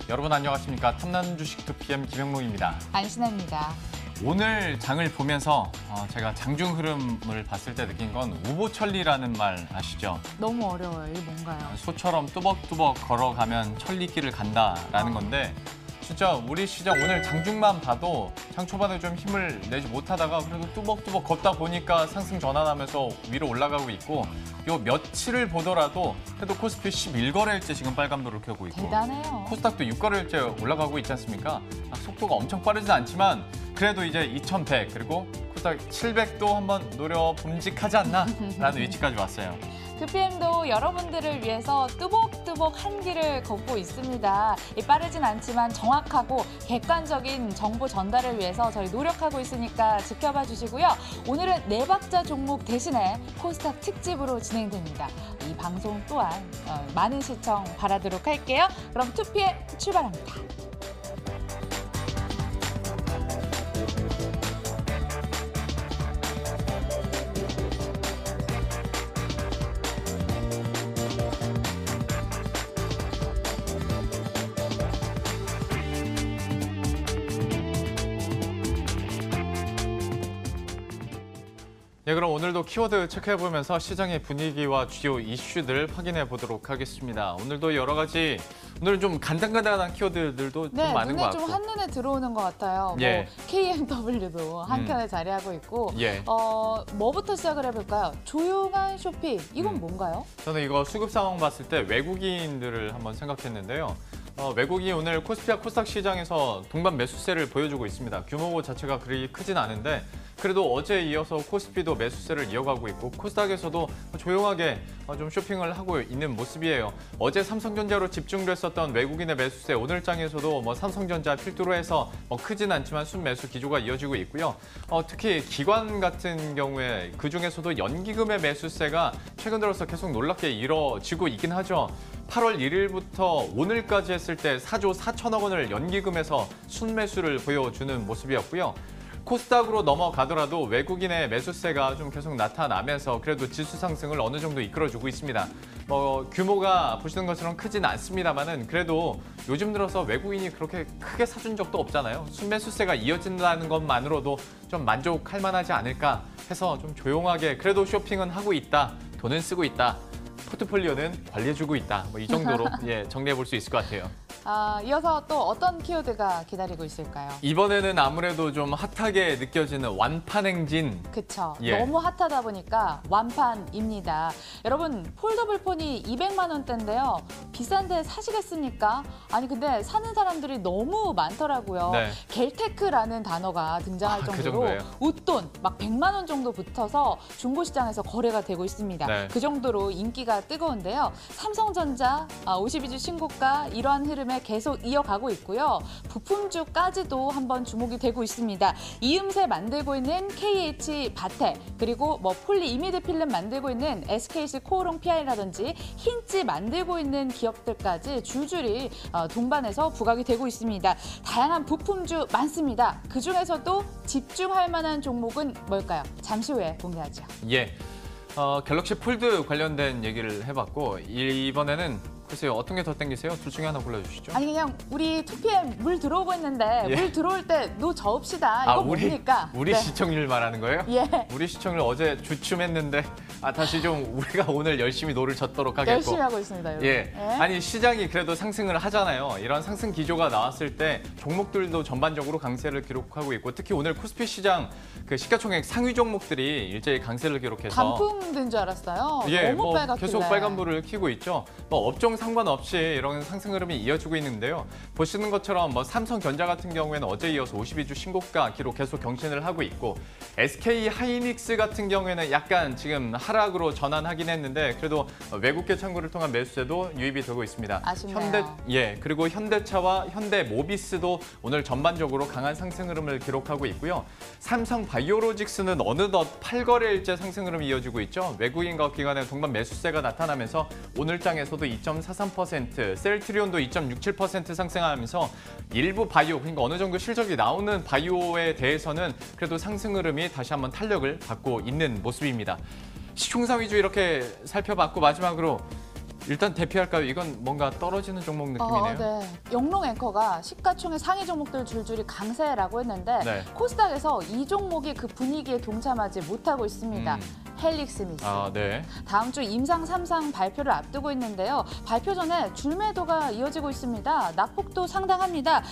여러분 안녕하십니까? 탐나는 주식 2PM 김영록입니다. 안신혜입니다. 오늘 장을 보면서 제가 장중 흐름을 봤을 때 느낀 건 우보천리라는 말 아시죠? 너무 어려워요. 이게 뭔가요? 소처럼 뚜벅뚜벅 걸어가면 천리길을 간다라는 건데 진짜 우리 시장 오늘 장중만 봐도 장 초반에 좀 힘을 내지 못하다가 그래도 뚜벅뚜벅 걷다 보니까 상승 전환하면서 위로 올라가고 있고 요 며칠을 보더라도 그래도 코스피 11거래일째 지금 빨간불을 켜고 있고 대단해요. 코스닥도 6거래일째 올라가고 있지 않습니까? 속도가 엄청 빠르진 않지만 그래도 이제 2100 그리고 코스닥 700도 한번 노려 봄직하지 않나라는 위치까지 왔어요. 2PM도 여러분들을 위해서 뚜벅뚜벅 한 길을 걷고 있습니다. 빠르진 않지만 정확하고 객관적인 정보 전달을 위해서 저희 노력하고 있으니까 지켜봐 주시고요. 오늘은 네 박자 종목 대신에 코스닥 특집으로 진행됩니다. 이 방송 또한 많은 시청 바라도록 할게요. 그럼 2PM 출발합니다. 네, 그럼 오늘도 키워드 체크해보면서 시장의 분위기와 주요 이슈들 확인해 보도록 하겠습니다. 오늘도 여러 가지, 오늘은 좀 간단간단한 키워드들도 좀 많은 것 같고. 눈에 좀 한눈에 들어오는 것 같아요. 예. 뭐 KMW도 한켠에 자리하고 있고. 예. 뭐부터 시작을 해볼까요? 조용한 쇼핑, 이건 뭔가요? 저는 이거 수급 상황 봤을 때 외국인들을 한번 생각했는데요. 외국인이 오늘 코스피와 코스닥 시장에서 동반 매수세를 보여주고 있습니다. 규모 자체가 그리 크진 않은데 그래도 어제에 이어서 코스피도 매수세를 이어가고 있고 코스닥에서도 조용하게 좀 쇼핑을 하고 있는 모습이에요. 어제 삼성전자로 집중됐었던 외국인의 매수세 오늘 장에서도 삼성전자 필두로 해서 크진 않지만 순매수 기조가 이어지고 있고요. 특히 기관 같은 경우에 그중에서도 연기금의 매수세가 최근 들어서 계속 놀랍게 이뤄지고 있긴 하죠. 8월 1일부터 오늘까지 했을 때 4조 4천억 원을 연기금에서 순매수를 보여주는 모습이었고요. 코스닥으로 넘어가더라도 외국인의 매수세가 좀 계속 나타나면서 그래도 지수 상승을 어느 정도 이끌어주고 있습니다. 규모가 보시는 것처럼 크진 않습니다만은 그래도 요즘 들어서 외국인이 그렇게 크게 사준 적도 없잖아요. 순매수세가 이어진다는 것만으로도 좀 만족할 만하지 않을까 해서 좀 조용하게 그래도 쇼핑은 하고 있다, 돈은 쓰고 있다. 포트폴리오는 관리해주고 있다. 이 정도로 정리해 볼 수 있을 것 같아요. 이어서 또 어떤 키워드가 기다리고 있을까요? 이번에는 아무래도 좀 핫하게 느껴지는 완판행진. 그쵸. 예. 너무 핫하다 보니까 완판입니다. 여러분, 폴더블 폰이 200만 원대인데요. 비싼데 사시겠습니까? 아니 근데 사는 사람들이 너무 많더라고요. 네. 겔테크라는 단어가 등장할 그 정도로 정도예요? 웃돈 막 100만 원 정도 붙어서 중고시장에서 거래가 되고 있습니다. 네. 그 정도로 인기가 뜨거운데요. 삼성전자 52주 신고가 이러한 흐름에 계속 이어가고 있고요. 부품주까지도 한번 주목이 되고 있습니다. 이음새 만들고 있는 KH 바텍 그리고 폴리이미드 필름 만들고 있는 SKC 코오롱 PI라든지 힌지 만들고 있는 기업들까지 줄줄이 동반해서 부각이 되고 있습니다. 다양한 부품주 많습니다. 그중에서도 집중할 만한 종목은 뭘까요? 잠시 후에 공개하죠. 예. 갤럭시 폴드 관련된 얘기를 해봤고 이번에는 글쎄요, 어떤 게 더 땡기세요? 둘 중에 하나 골라주시죠. 아니 그냥 우리 2PM 물 들어오고 있는데 물 들어올 때 노 저읍시다. 이거 뭡니까? 우리 네. 시청률 말하는 거예요? 예. 우리 시청률 어제 주춤했는데 다시 좀 우리가 오늘 열심히 노를 젓도록 하겠고. 열심히 하고 있습니다. 여러분. 예. 아니 시장이 그래도 상승을 하잖아요. 이런 상승 기조가 나왔을 때 종목들도 전반적으로 강세를 기록하고 있고 특히 오늘 코스피 시장 그 시가총액 상위 종목들이 일제히 강세를 기록해서 단풍 된 줄 알았어요. 예, 너무 빨갛길래. 계속 빨간불을 켜고 있죠. 업종 상관없이 이런 상승 흐름이 이어지고 있는데요. 보시는 것처럼 삼성전자 같은 경우에는 어제 이어서 52주 신고가 기록 계속 경신을 하고 있고 SK 하이닉스 같은 경우에는 약간 지금 하락으로 전환하긴 했는데 그래도 외국계 창구를 통한 매수세도 유입이 되고 있습니다. 아쉽네요. 그리고 현대차와 현대모비스도 오늘 전반적으로 강한 상승 흐름을 기록하고 있고요. 삼성바이오로직스는 어느덧 8거래일째 상승 흐름이 이어지고 있죠. 외국인과 기관의 동반 매수세가 나타나면서 오늘 장에서도 2.43%, 셀트리온도 2.67% 상승하면서 일부 바이오, 그러니까 어느 정도 실적이 나오는 바이오에 대해서는 그래도 상승 흐름이 다시 한번 탄력을 받고 있는 모습입니다. 시총상 위주 이렇게 살펴봤고 마지막으로 일단 대피할까요? 이건 뭔가 떨어지는 종목 느낌이네요. 네. 영롱 앵커가 시가총액 상위 종목들 줄줄이 강세라고 했는데 네. 코스닥에서 이 종목이 그 분위기에 동참하지 못하고 있습니다. 헬릭스미스. 네. 다음 주 임상 3상 발표를 앞두고 있는데요. 발표 전에 줄매도가 이어지고 있습니다. 낙폭도 상당합니다.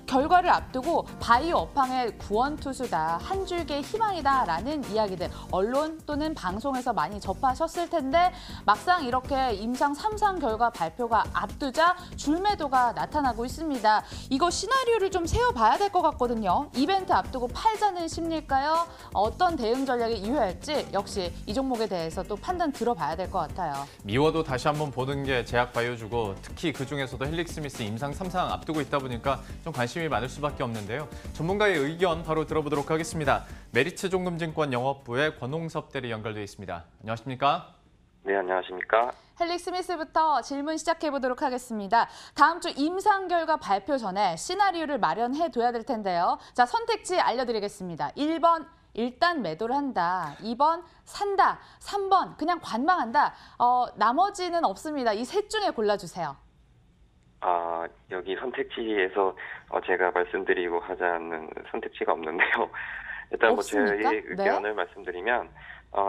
결과를 앞두고 바이오 업황의 구원투수다, 한 줄기의 희망이다라는 이야기들 언론 또는 방송에서 많이 접하셨을 텐데 막상 이렇게 임상 3상 결과 발표가 앞두자 줄매도가 나타나고 있습니다. 이거 시나리오를 좀 세워봐야 될 것 같거든요. 이벤트 앞두고 팔자는 심리일까요? 어떤 대응 전략이 유효할지 역시 이 종목에 대해서 또 판단 들어봐야 될 것 같아요. 미워도 다시 한번 보는 게 제약 바이오주고 특히 그중에서도 헬릭스미스 임상 3상 앞두고 있다 보니까 좀 관심이 많을 수밖에 없는데요. 전문가의 의견 바로 들어보도록 하겠습니다. 메리츠 종금증권 영업부의 권홍섭 대리 연결돼 있습니다. 안녕하십니까? 네, 안녕하십니까? 헬릭스미스부터 질문 시작해 보도록 하겠습니다. 다음 주 임상 결과 발표 전에 시나리오를 마련해 둬야 될 텐데요. 자, 선택지 알려드리겠습니다. 1번 일단 매도를 한다. 2번 산다. 3번 그냥 관망한다. 나머지는 없습니다. 이 셋 중에 골라주세요. 여기 선택지에서 제가 말씀드리고 하자는 선택지가 없는데요. 일단 없습니까? 제 의견을 말씀드리면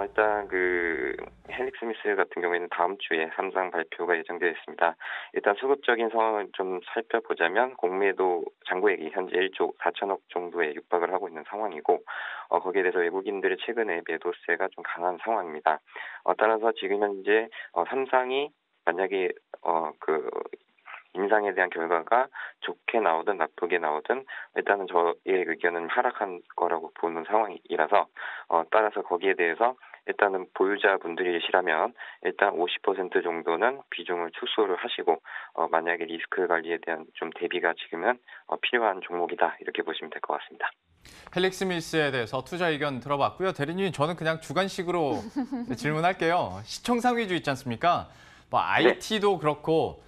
일단 그 헬릭스미스 같은 경우에는 다음 주에 3상 발표가 예정되어 있습니다. 일단 수급적인 상황을 좀 살펴보자면 공매도 잔고액이 현재 1조 4천억 정도에 육박을 하고 있는 상황이고 거기에 대해서 외국인들의 최근에 매도세가 좀 강한 상황입니다. 따라서 지금 현재 3상이 만약에 임상에 대한 결과가 좋게 나오든 나쁘게 나오든 일단은 저의 의견은 하락한 거라고 보는 상황이라서 따라서 거기에 대해서 일단은 보유자분들이시라면 일단 50% 정도는 비중을 축소를 하시고 만약에 리스크 관리에 대한 좀 대비가 지금은 필요한 종목이다 이렇게 보시면 될 것 같습니다. 헬릭스미스에 대해서 투자 의견 들어봤고요. 대리님, 저는 그냥 주관식으로 질문할게요. 시청상 위주 있지 않습니까? IT도 그렇고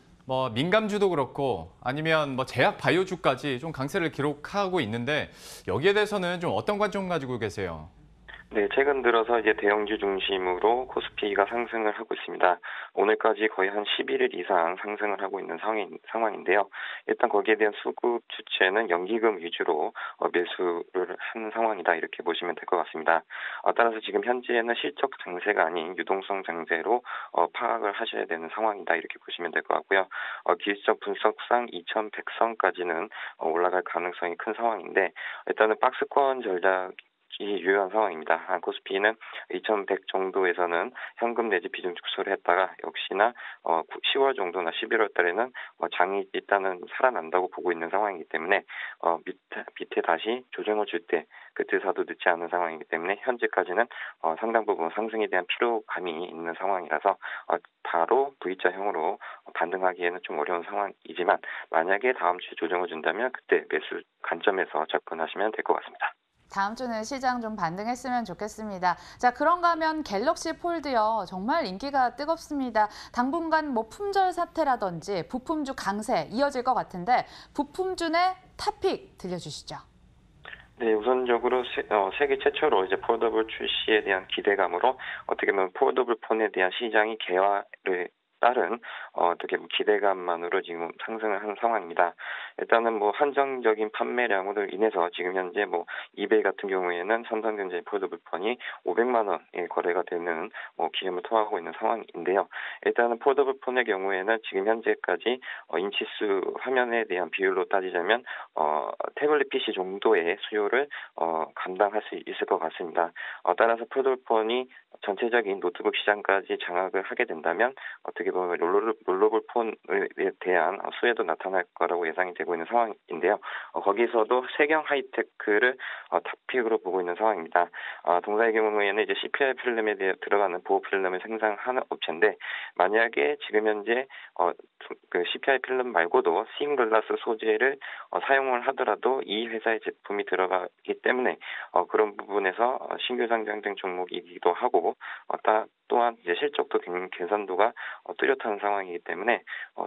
민감주도 그렇고 아니면 제약 바이오주까지 좀 강세를 기록하고 있는데 여기에 대해서는 좀 어떤 관점 가지고 계세요? 네, 최근 들어서 이제 대형주 중심으로 코스피가 상승을 하고 있습니다. 오늘까지 거의 한 11일 이상 상승을 하고 있는 상황인데요. 일단 거기에 대한 수급 주체는 연기금 위주로 매수를 한 상황이다 이렇게 보시면 될 것 같습니다. 따라서 지금 현재는 실적 장세가 아닌 유동성 장세로 파악을 하셔야 되는 상황이다 이렇게 보시면 될 것 같고요. 기술적 분석상 2100선까지는 올라갈 가능성이 큰 상황인데 일단은 박스권 전략 유효한 상황입니다. 코스피는 2100 정도에서는 현금 내지 비중 축소를 했다가 역시나 10월 정도나 11월 달에는 장이 일단은 살아난다고 보고 있는 상황이기 때문에 밑에 다시 조정을 줄 때 그때 사도 늦지 않은 상황이기 때문에 현재까지는 상당 부분 상승에 대한 피로감이 있는 상황이라서 바로 V자형으로 반등하기에는 좀 어려운 상황이지만 만약에 다음 주에 조정을 준다면 그때 매수 관점에서 접근하시면 될 것 같습니다. 다음 주는 시장 좀 반등했으면 좋겠습니다. 자, 그런가 하면 갤럭시 폴드요. 정말 인기가 뜨겁습니다. 당분간 품절 사태라든지 부품주 강세 이어질 것 같은데 부품주의 탑픽 들려주시죠. 네, 우선적으로 세계 최초로 이제 폴더블 출시에 대한 기대감으로 어떻게 보면 폴더블 폰에 대한 시장이 개화를 따른 어떻게 기대감만으로 지금 상승을 한 상황입니다. 일단은 한정적인 판매량으로 인해서 지금 현재 이베이 같은 경우에는 삼성전자의 폴더블 폰이 500만 원에 거래가 되는 기염을 토하고 있는 상황인데요. 일단은 폴더블 폰의 경우에는 지금 현재까지 인치수 화면에 대한 비율로 따지자면 태블릿 PC 정도의 수요를 감당할 수 있을 것 같습니다. 따라서 폴더블 폰이 전체적인 노트북 시장까지 장악을 하게 된다면 어떻게 보면 롤러블 폰에 대한 수혜도 나타날 거라고 예상이 되고 있는 상황인데요. 거기서도 세경 하이테크를 탑픽으로 보고 있는 상황입니다. 동사의 경우에는 이제 CPI 필름에 대해 들어가는 보호 필름을 생산하는 업체인데 만약에 지금 현재 그 CPI 필름 말고도 스인글라스 소재를 사용을 하더라도 이 회사의 제품이 들어가기 때문에 그런 부분에서 신규 상장된 종목이기도 하고 또한 이제 실적도 개선도가 뚜렷한 상황이기 때문에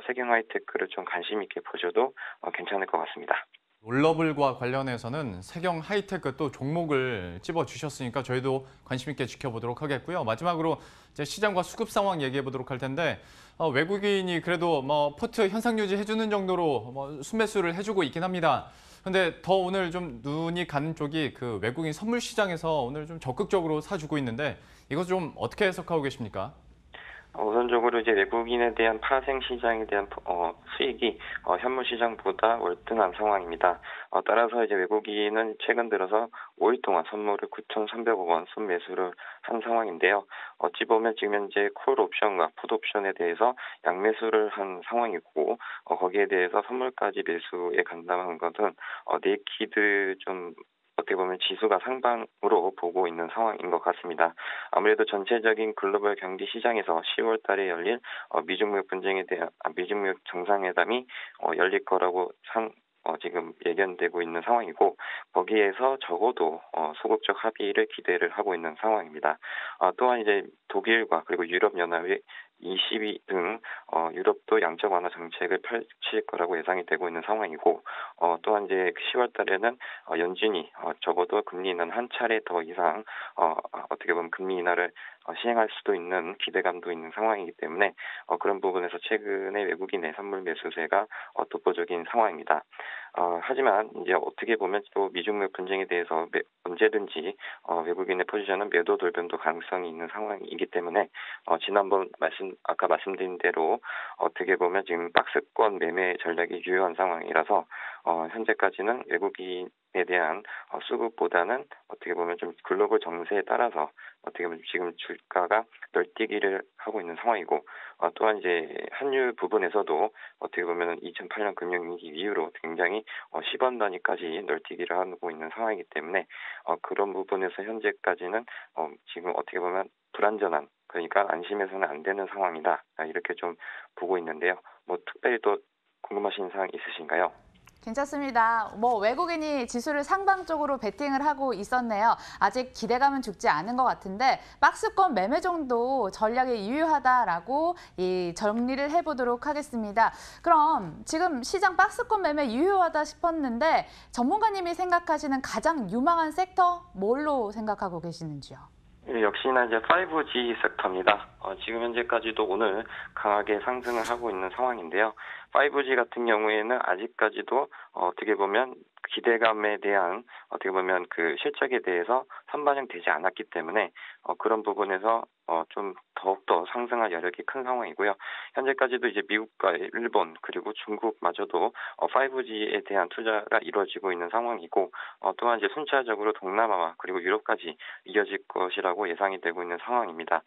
세경 하이테크를 좀 관심 있게 보셔도 괜찮을 것 같습니다. 롤러블과 관련해서는 세경 하이테크 또 종목을 찝어주셨으니까 저희도 관심 있게 지켜보도록 하겠고요. 마지막으로 이제 시장과 수급 상황 얘기해 보도록 할 텐데 외국인이 그래도 뭐 포트 현상 유지해주는 정도로 뭐 순매수를 해주고 있긴 합니다. 근데 더 오늘 좀 눈이 가는 쪽이 그 외국인 선물 시장에서 오늘 좀 적극적으로 사주고 있는데 이것 좀 어떻게 해석하고 계십니까? 우선적으로 이제 외국인에 대한 파생 시장에 대한 수익이 현물 시장보다 월등한 상황입니다. 따라서 이제 외국인은 최근 들어서 5일 동안 선물을 9,300억 원 순매수를 한 상황인데요. 어찌 보면 지금 현재 콜 옵션과 풋 옵션에 대해서 양매수를 한 상황이고 거기에 대해서 선물까지 매수에 간다는 것은 네이키드 좀 어떻게 보면 지수가 상방으로 보고 있는 상황인 것 같습니다. 아무래도 전체적인 글로벌 경기 시장에서 10월 달에 열릴 미중무역 분쟁에 대한 미중무역 정상회담이 열릴 거라고 지금 예견되고 있는 상황이고 거기에서 적어도 소극적 합의를 기대를 하고 있는 상황입니다. 또한 이제 독일과 그리고 유럽연합이 22 등 유럽도 양적 완화 정책을 펼칠 거라고 예상이 되고 있는 상황이고 또한 이제 10월 달에는 연준이 적어도 금리 인하는 한 차례 더 이상 어떻게 보면 금리 인하를 시행할 수도 있는 기대감도 있는 상황이기 때문에 그런 부분에서 최근에 외국인의 선물 매수세가 독보적인 상황입니다. 하지만 이제 어떻게 보면 또 미중무역 분쟁에 대해서 언제든지 외국인의 포지션은 매도 돌변도 가능성이 있는 상황이기 때문에 지난번 아까 말씀드린 대로 어떻게 보면 지금 박스권 매매 전략이 유효한 상황이라서 현재까지는 외국인에 대한 수급보다는 어떻게 보면 좀 글로벌 정세에 따라서 어떻게 보면 지금 주가가 널뛰기를 하고 있는 상황이고 또한 이제 환율 부분에서도 어떻게 보면 2008년 금융위기 이후로 굉장히 10원 단위까지 널뛰기를 하고 있는 상황이기 때문에 그런 부분에서 현재까지는 지금 어떻게 보면 불안전한 그러니까 안심해서는 안 되는 상황이다 이렇게 좀 보고 있는데요. 뭐 특별히 또 궁금하신 사항 있으신가요? 괜찮습니다. 뭐 외국인이 지수를 상방 쪽으로 베팅을 하고 있었네요. 아직 기대감은 죽지 않은 것 같은데 박스권 매매 정도 전략이 유효하다라고 정리를 해보도록 하겠습니다. 그럼 지금 시장 박스권 매매 유효하다 싶었는데 전문가님이 생각하시는 가장 유망한 섹터 뭘로 생각하고 계시는지요? 역시나 이제 5G 섹터입니다. 지금 현재까지도 오늘 강하게 상승을 하고 있는 상황인데요. 5G 같은 경우에는 아직까지도 어떻게 보면 기대감에 대한 어떻게 보면 그 실적에 대해서 선반영되지 않았기 때문에 그런 부분에서 좀 더욱더 상승할 여력이 큰 상황이고요. 현재까지도 이제 미국과 일본 그리고 중국마저도 5G에 대한 투자가 이루어지고 있는 상황이고 또한 이제 순차적으로 동남아와 그리고 유럽까지 이어질 것이라고 예상이 되고 있는 상황입니다.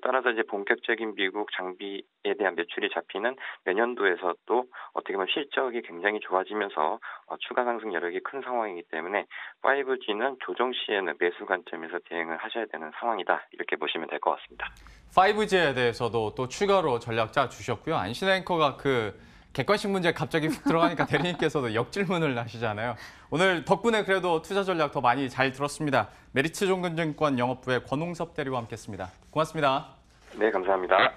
따라서 이제 본격적인 미국 장비에 대한 매출이 잡히는 내년도에서도 어떻게 보면 실적이 굉장히 좋아지면서 추가 상승 여력이 큰 상황이기 때문에 5G는 조정 시에는 매수 관점에서 대응을 하셔야 되는 상황이다. 이렇게 보시면 될 것 같습니다. 5G에 대해서도 또 추가로 전략 짜 주셨고요. 안신 앵커가 그 객관식 문제 갑자기 훅 들어가니까 대리님께서도 역질문을 하시잖아요. 오늘 덕분에 그래도 투자 전략 더 많이 잘 들었습니다. 메리츠 종근증권 영업부의 권홍섭 대리와 함께했습니다. 고맙습니다. 네, 감사합니다.